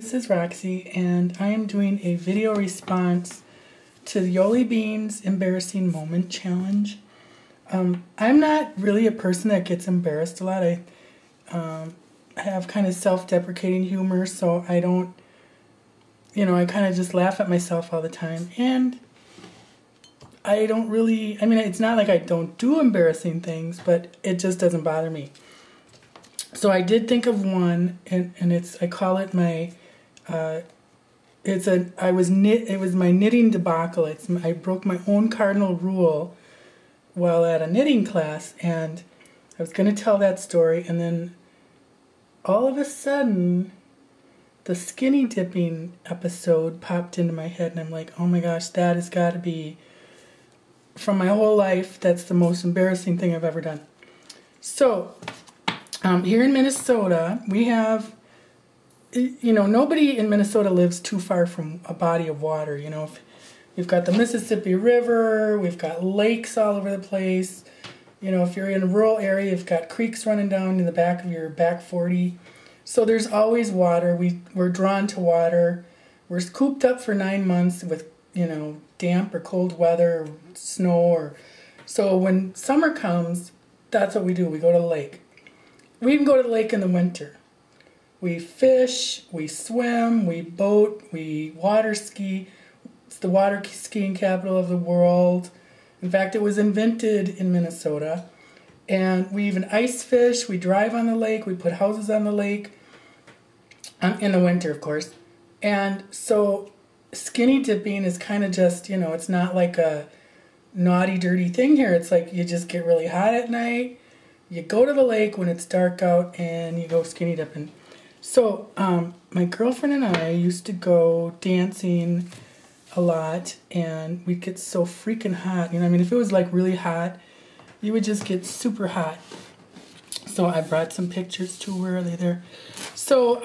This is Roxy, and I am doing a video response to the Yolibean's Embarrassing Moment Challenge. I'm not really a person that gets embarrassed a lot. I have kind of self-deprecating humor, so I don't, I kind of just laugh at myself all the time. And I don't really, it's not like I don't do embarrassing things, but it just doesn't bother me. So I did think of one, and I call it my, it was my knitting debacle. I broke my own cardinal rule while at a knitting class, and I was going to tell that story, and then all of a sudden, the skinny dipping episode popped into my head, and I'm like, oh my gosh, that has got to be, from my whole life, that's the most embarrassing thing I've ever done. So, here in Minnesota, we have, nobody in Minnesota lives too far from a body of water. We've got the Mississippi River, we've got lakes all over the place. If you're in a rural area, you've got creeks running down in the back of your back 40. So there's always water. We're drawn to water. We're cooped up for 9 months with, damp or cold weather or snow. So when summer comes, that's what we do. We go to the lake. We even go to the lake in the winter. We fish, we swim, we boat, we water ski. It's the water skiing capital of the world. In fact, it was invented in Minnesota. And we even ice fish, we drive on the lake, we put houses on the lake. In the winter, of course. And so skinny dipping is kind of just, it's not like a naughty, dirty thing here. It's like you just get really hot at night. You go to the lake when it's dark out and you go skinny dipping. So my girlfriend and I used to go dancing a lot, and we'd get so freaking hot. If it was like really hot, you would just get super hot. So I brought some pictures too. Where are they there? So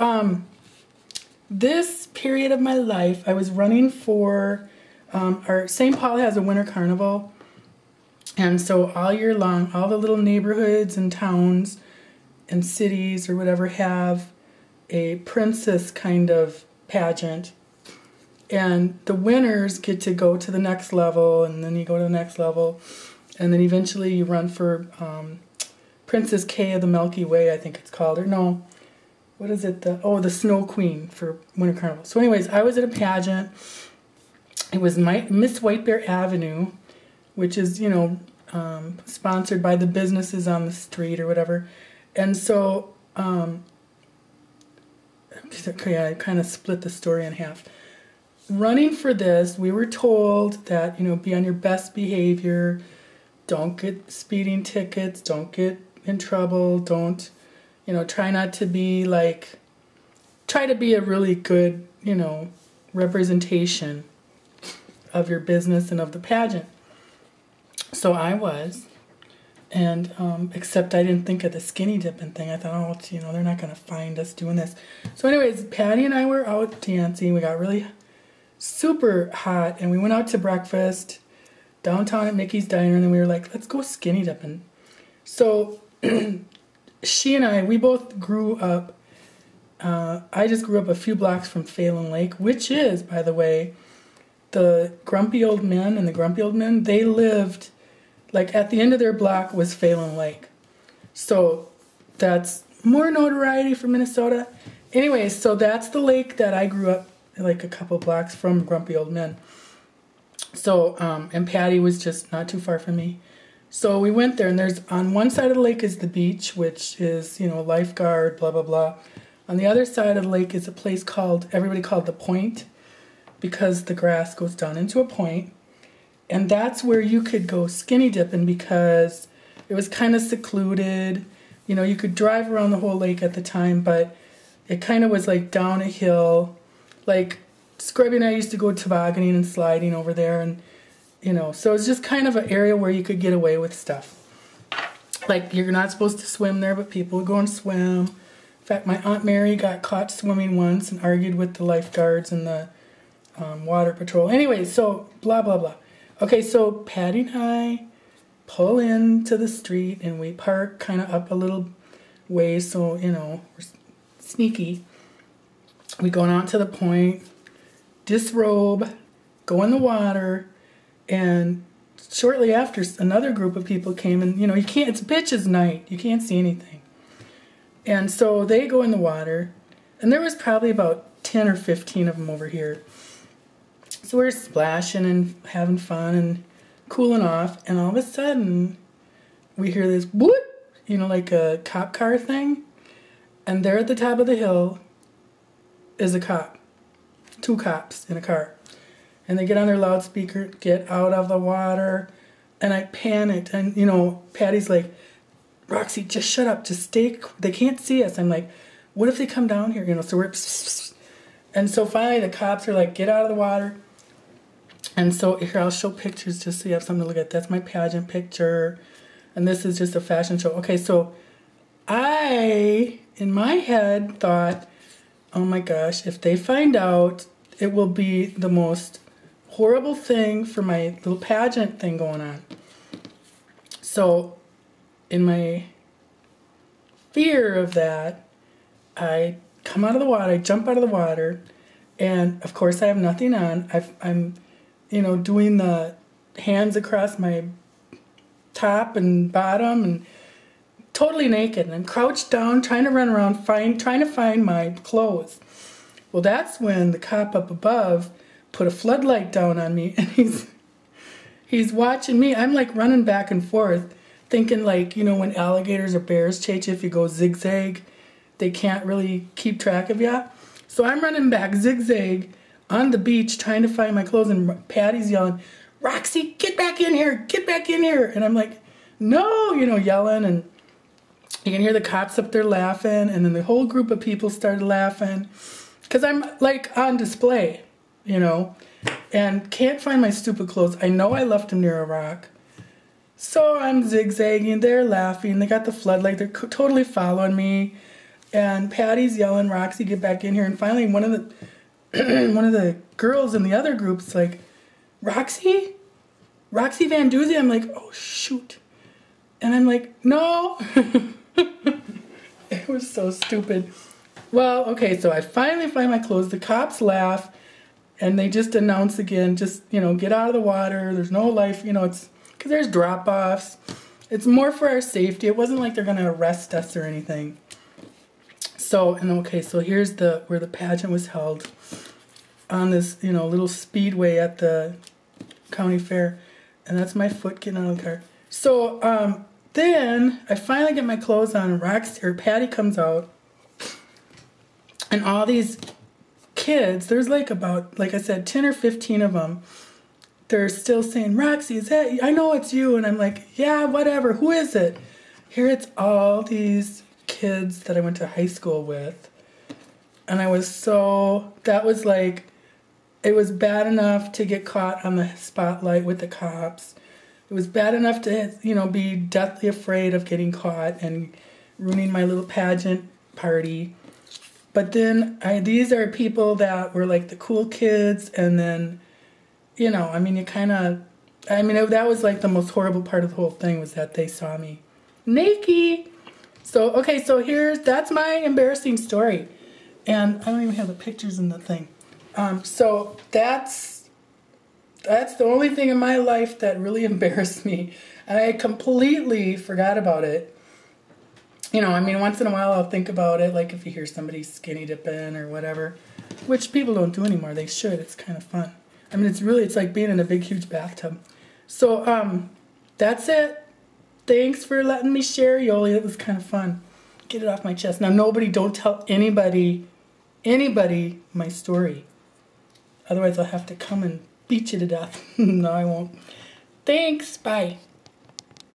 this period of my life, I was running for our St. Paul has a winter carnival. And so all year long, all the little neighborhoods and towns and cities or whatever have a princess kind of pageant. And the winners get to go to the next level, and then you go to the next level. And then eventually you run for Princess K of the Milky Way, I think it's called. Or no, what is it? The Snow Queen for Winter Carnival. So anyways, I was at a pageant. It was Miss White Bear Avenue, which is, sponsored by the businesses on the street or whatever. And so, I kind of split the story in half. Running for this, we were told that, be on your best behavior, don't get speeding tickets, don't get in trouble, don't, try not to be like, try to be a really good, representation of your business and of the pageant. So I was, and except I didn't think of the skinny dipping thing. I thought, oh, they're not going to find us doing this. So anyways, Patty and I were out dancing. We got really super hot, and we went out to breakfast downtown at Mickey's Diner, and then we were like, let's go skinny dipping. So she and I, we both grew up, I just grew up a few blocks from Phelan Lake, which is, by the way, the Grumpy Old Men and the Grumpy Old Men, they lived, like at the end of their block was Phelan Lake. So that's more notoriety for Minnesota. Anyway, so that's the lake that I grew up like a couple blocks from Grumpy Old Men. So, and Patty was just not too far from me. So we went there, and there's, on one side of the lake is the beach, which is, lifeguard, blah, blah, blah. On the other side of the lake is a place everybody called the Point, because the grass goes down into a point. And that's where you could go skinny dipping because it was kind of secluded. You could drive around the whole lake at the time, but it kind of was like down a hill. Like, Scrubby and I used to go tobogganing and sliding over there, and, so it's just kind of an area where you could get away with stuff. Like, you're not supposed to swim there, but people would go and swim. In fact, my Aunt Mary got caught swimming once and argued with the lifeguards and the water patrol. Anyway, so blah, blah, blah. Okay, so Patty and I pull into the street, and we park kind of up a little ways, so, we're sneaky. we go out to the point, disrobe, go in the water, and shortly after, another group of people came, and you know, you can't, it's bitch's night, you can't see anything. And so they go in the water, and there was probably about 10 or 15 of them over here. So we're splashing and having fun and cooling off, and all of a sudden, we hear this whoop, you know, like a cop car thing, and there at the top of the hill is a cop. 2 cops in a car. And they get on their loudspeaker, get out of the water, and I panicked. And, you know, Patty's like, Roxy, just shut up, just stay, they can't see us. I'm like, what if they come down here? You know, so we're, and so finally the cops are like, get out of the water. And so here, I'll show pictures just so you have something to look at. That's my pageant picture. And this is just a fashion show. Okay, so I, in my head, thought, oh my gosh, if they find out, it will be the most horrible thing for my little pageant thing going on. So, in my fear of that, I come out of the water, I jump out of the water, and of course I have nothing on. I'm, you know, doing the hands across my top and bottom and totally naked. And I'm crouched down, trying to run around, trying to find my clothes. Well, that's when the cop up above put a floodlight down on me, and he's watching me. I'm like running back and forth, thinking like, you know, when alligators or bears chase you, if you go zigzag, they can't really keep track of you. So I'm running back zigzag on the beach trying to find my clothes, and Patty's yelling, Roxy, get back in here, get back in here. And I'm like, no, you know, yelling, and you can hear the cops up there laughing, and then the whole group of people started laughing because I'm like on display, you know, and can't find my stupid clothes. I know I left them near a rock. So I'm zigzagging, they're laughing, they got the floodlight, they're totally following me, and Patty's yelling, Roxy, get back in here. And finally one of the girls in the other group's like, Roxy Van Doozy? I'm like, oh shoot. And I'm like, no. It was so stupid. Well, okay, so I finally find my clothes. The cops laugh, and they just announce again, just, you know, get out of the water. There's no life, you know, it's because there's drop-offs. It's more for our safety. It wasn't like they're going to arrest us or anything. So, and okay, so here's where the pageant was held on this, you know, little speedway at the county fair. And that's my foot getting out of the car. So, then I finally get my clothes on, and Patty comes out, and all these kids, there's like about, like I said, 10 or 15 of them, they're still saying, Roxy, is that, I know it's you. And I'm like, yeah, whatever, who is it? Here it's all these kids that I went to high school with. And I was so, that was like, it was bad enough to get caught on the spotlight with the cops. It was bad enough to, you know, be deathly afraid of getting caught and ruining my little pageant party. But then these are people that were like the cool kids, and then, you know, I mean, that was like the most horrible part of the whole thing, was that they saw me naked. So, okay, so that's my embarrassing story. And I don't even have the pictures in the thing. So that's the only thing in my life that really embarrassed me. And I completely forgot about it. You know, I mean, once in a while I'll think about it, like if you hear somebody skinny dipping or whatever, which people don't do anymore. They should. It's kind of fun. I mean, it's like being in a big, huge bathtub. So, that's it. Thanks for letting me share, Yoli. It was kind of fun. Get it off my chest. Now, don't tell anybody my story. Otherwise, I'll have to come and beat you to death. No, I won't. Thanks. Bye.